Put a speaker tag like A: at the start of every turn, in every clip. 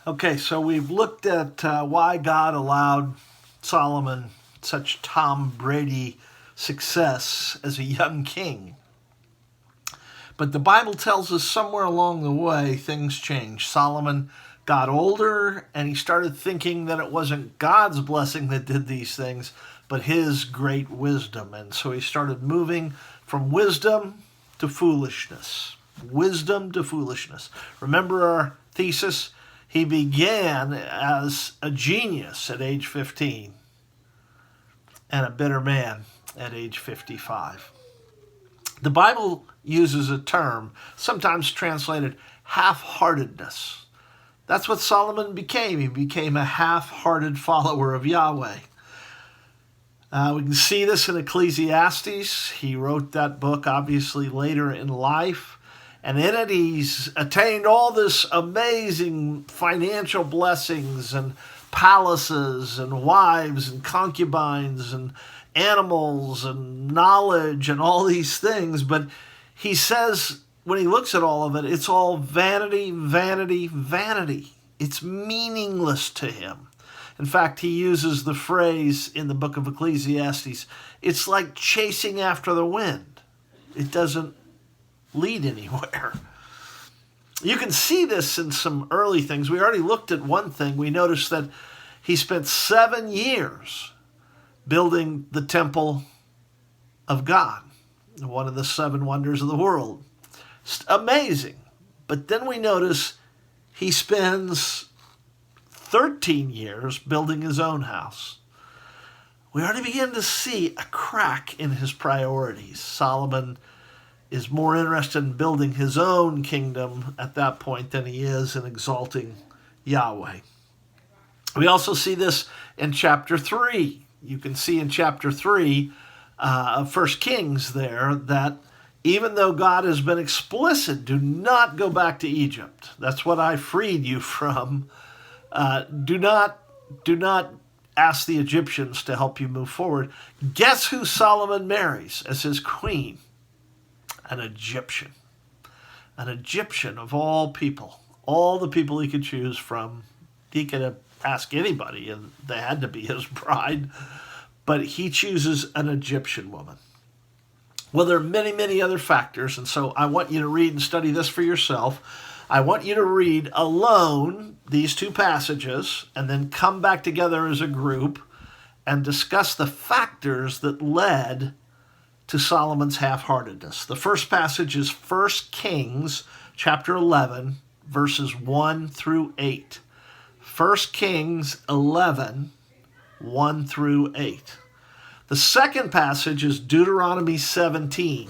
A: Okay, so we've looked at why God allowed Solomon such Tom Brady success as a young king. But the Bible tells us somewhere along the way things changed. Solomon got older and he started thinking that it wasn't God's blessing that did these things, but his great wisdom. And so he started moving from wisdom to foolishness. Wisdom to foolishness. Remember our thesis? He began as a genius at age 15 and a bitter man at age 55. The Bible uses a term, sometimes translated half-heartedness. That's what Solomon became. He became a half-hearted follower of Yahweh. We can see this in Ecclesiastes. He wrote that book obviously later in life. And in it, he's attained all this amazing financial blessings and palaces and wives and concubines and animals and knowledge and all these things. But he says, when he looks at all of it, it's all vanity, vanity, vanity. It's meaningless to him. In fact, he uses the phrase in the book of Ecclesiastes, it's like chasing after the wind. It doesn't lead anywhere. You can see this in some early things. We already looked at one thing. We noticed that he spent 7 years building the temple of God, one of the 7 wonders of the world. It's amazing. But then we notice he spends 13 years building his own house. We already begin to see a crack in his priorities. Solomon is more interested in building his own kingdom at that point than he is in exalting Yahweh. We also see this in chapter 3. You can see in chapter 3 of 1 Kings there that even though God has been explicit, do not go back to Egypt. That's what I freed you from. Do not ask the Egyptians to help you move forward. Guess who Solomon marries as his queen? An Egyptian. An Egyptian of all people. All the people he could choose from. He could ask anybody, and they had to be his bride. But he chooses an Egyptian woman. Well, there are many, many other factors, and so I want you to read and study this for yourself. I want you to read alone these 2 passages, and then come back together as a group and discuss the factors that led to Solomon's half-heartedness. The first passage is 1 Kings chapter 11, verses 1 through 8. 1 Kings 11, 1 through 8. The second passage is Deuteronomy 17,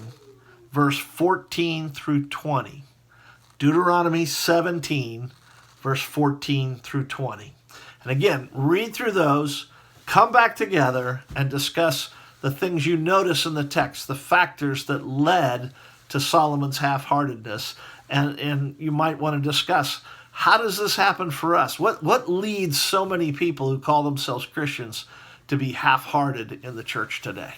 A: verse 14 through 20. Deuteronomy 17, verse 14 through 20. And again, read through those, come back together, and discuss the things you notice in the text, the factors that led to Solomon's half-heartedness. And you might want to discuss, how does this happen for us? What leads so many people who call themselves Christians to be half-hearted in the church today?